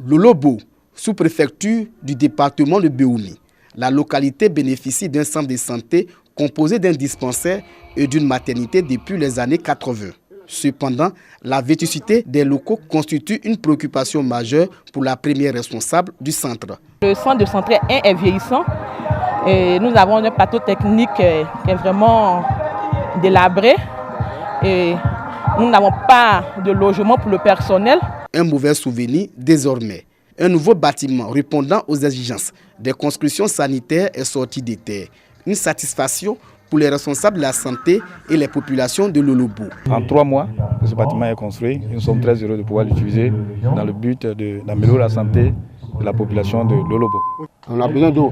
Lolobo, sous-préfecture du département de Béoumi. La localité bénéficie d'un centre de santé composé d'un dispensaire et d'une maternité depuis les années 80. Cependant, la vétusté des locaux constitue une préoccupation majeure pour la première responsable du centre. Le centre de santé est vieillissant et nous avons un plateau technique qui est vraiment délabré et nous n'avons pas de logement pour le personnel. Un mauvais souvenir désormais. Un nouveau bâtiment répondant aux exigences des constructions sanitaires est sorti des terres. Une satisfaction pour les responsables de la santé et les populations de Lolobo. En 3 mois, ce bâtiment est construit. Nous sommes très heureux de pouvoir l'utiliser dans le but d'améliorer la santé de la population de Lolobo. On a besoin d'eau,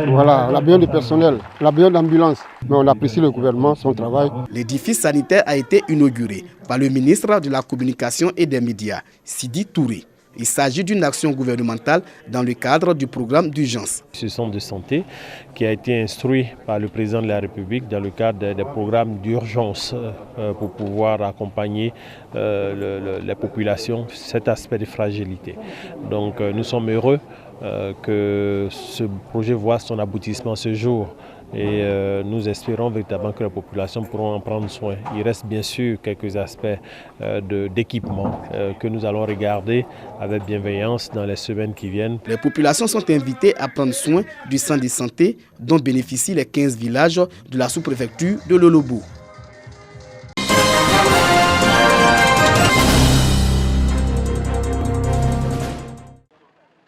voilà, on a besoin de personnel, on a besoin d'ambulance, mais on apprécie le gouvernement, son travail. L'édifice sanitaire a été inauguré par le ministre de la Communication et des Médias, Sidi Touré. Il s'agit d'une action gouvernementale dans le cadre du programme d'urgence. Ce centre de santé qui a été instruit par le président de la République dans le cadre des programmes d'urgence pour pouvoir accompagner les populations, cet aspect de fragilité. Donc nous sommes heureux que ce projet voit son aboutissement ce jour. Et nous espérons véritablement que la population pourra en prendre soin. Il reste bien sûr quelques aspects d'équipement que nous allons regarder avec bienveillance dans les semaines qui viennent. Les populations sont invitées à prendre soin du centre de santé dont bénéficient les 15 villages de la sous-préfecture de Lolobo.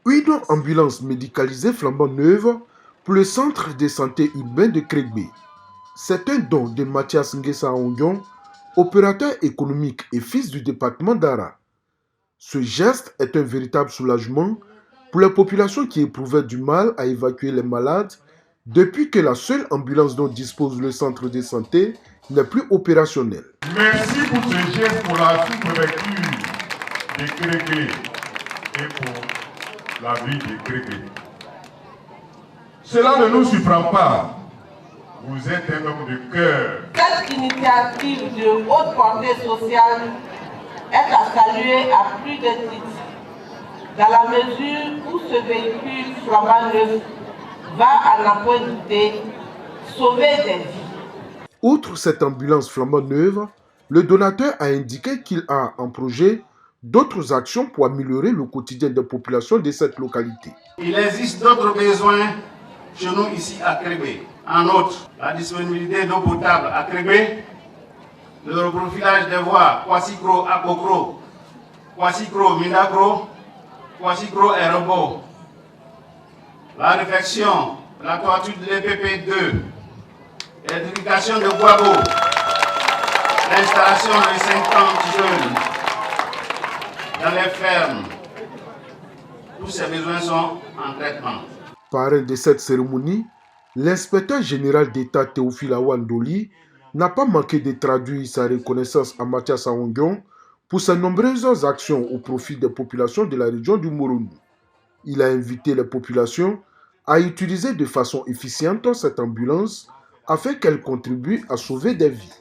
Une ambulance médicalisée flambant neuve pour le centre de santé urbain de Crégbé. C'est un don de Mathias Nguessa Ondion, opérateur économique et fils du département d'Ara. Ce geste est un véritable soulagement pour la population qui éprouvait du mal à évacuer les malades depuis que la seule ambulance dont dispose le centre de santé n'est plus opérationnelle. Merci pour ce geste pour la sous-préfecture de Crégbé et pour la ville de Crégbé. Cela ne nous surprend pas. Vous êtes un homme de cœur. Cette initiative de haute portée sociale est à saluer à plus de titres, dans la mesure où ce véhicule flambant neuf va, à n'en point douter, sauver des vies. Outre cette ambulance flambant neuve, le donateur a indiqué qu'il a en projet d'autres actions pour améliorer le quotidien des populations de cette localité. Il existe d'autres besoins chez nous ici à Crégbé. En outre, la disponibilité d'eau potable à Crégbé, le reprofilage des voies Kwassikro Akokro, Kwassikro Mindakro, Kwassikro Aérobo, la réfection, la toiture de l'EPP2, l'éducation de Guabo, l'installation de 50 jeunes dans les fermes. Tous ces besoins sont en traitement. Parrain de cette cérémonie, l'inspecteur général d'État Théophile Awandoli n'a pas manqué de traduire sa reconnaissance à Mathias Ondion pour ses nombreuses actions au profit des populations de la région du Moronou. Il a invité les populations à utiliser de façon efficiente cette ambulance afin qu'elle contribue à sauver des vies.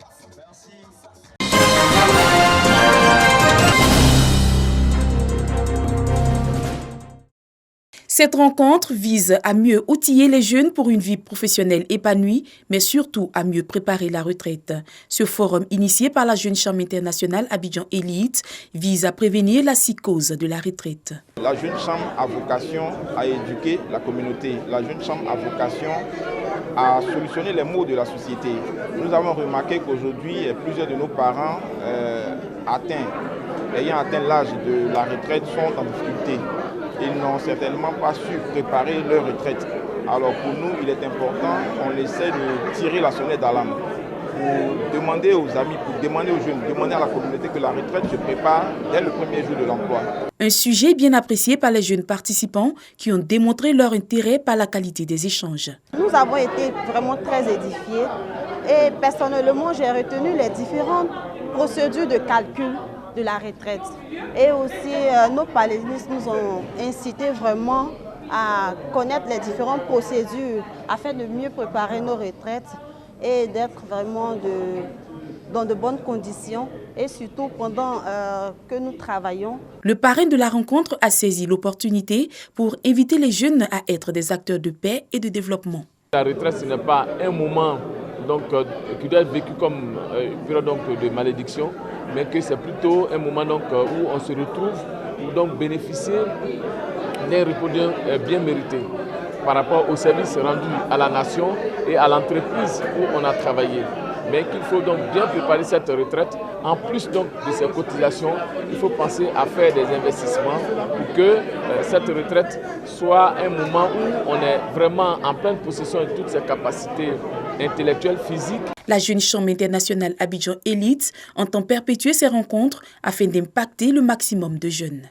Cette rencontre vise à mieux outiller les jeunes pour une vie professionnelle épanouie, mais surtout à mieux préparer la retraite. Ce forum, initié par la Jeune Chambre internationale Abidjan Élite, vise à prévenir la psychose de la retraite. La Jeune Chambre a vocation à éduquer la communauté. La Jeune Chambre a vocation à solutionner les maux de la société. Nous avons remarqué qu'aujourd'hui, plusieurs de nos parents ayant atteint l'âge de la retraite sont en difficulté. Ils n'ont certainement pas su préparer leur retraite. Alors pour nous, il est important qu'on essaie de tirer la sonnette d'alarme pour demander aux amis, pour demander aux jeunes, demander à la communauté que la retraite se prépare dès le premier jour de l'emploi. Un sujet bien apprécié par les jeunes participants qui ont démontré leur intérêt par la qualité des échanges. Nous avons été vraiment très édifiés et personnellement, j'ai retenu les différentes procédures de calcul de la retraite. Et aussi, nos panélistes nous ont incité vraiment à connaître les différentes procédures afin de mieux préparer nos retraites et d'être vraiment dans de bonnes conditions et surtout pendant que nous travaillons. Le parrain de la rencontre a saisi l'opportunité pour inviter les jeunes à être des acteurs de paix et de développement. La retraite, ce n'est pas un moment qui doit être vécu comme une période de malédiction, mais que c'est plutôt un moment où on se retrouve pour bénéficier d'un repos bien mérité par rapport au service rendu à la nation et à l'entreprise où on a travaillé. Mais qu'il faut donc bien préparer cette retraite. En plus de ces cotisations, il faut penser à faire des investissements pour que cette retraite soit un moment où on est vraiment en pleine possession de toutes ses capacités intellectuelles, physiques. La Jeune Chambre internationale Abidjan Élite entend perpétuer ces rencontres afin d'impacter le maximum de jeunes.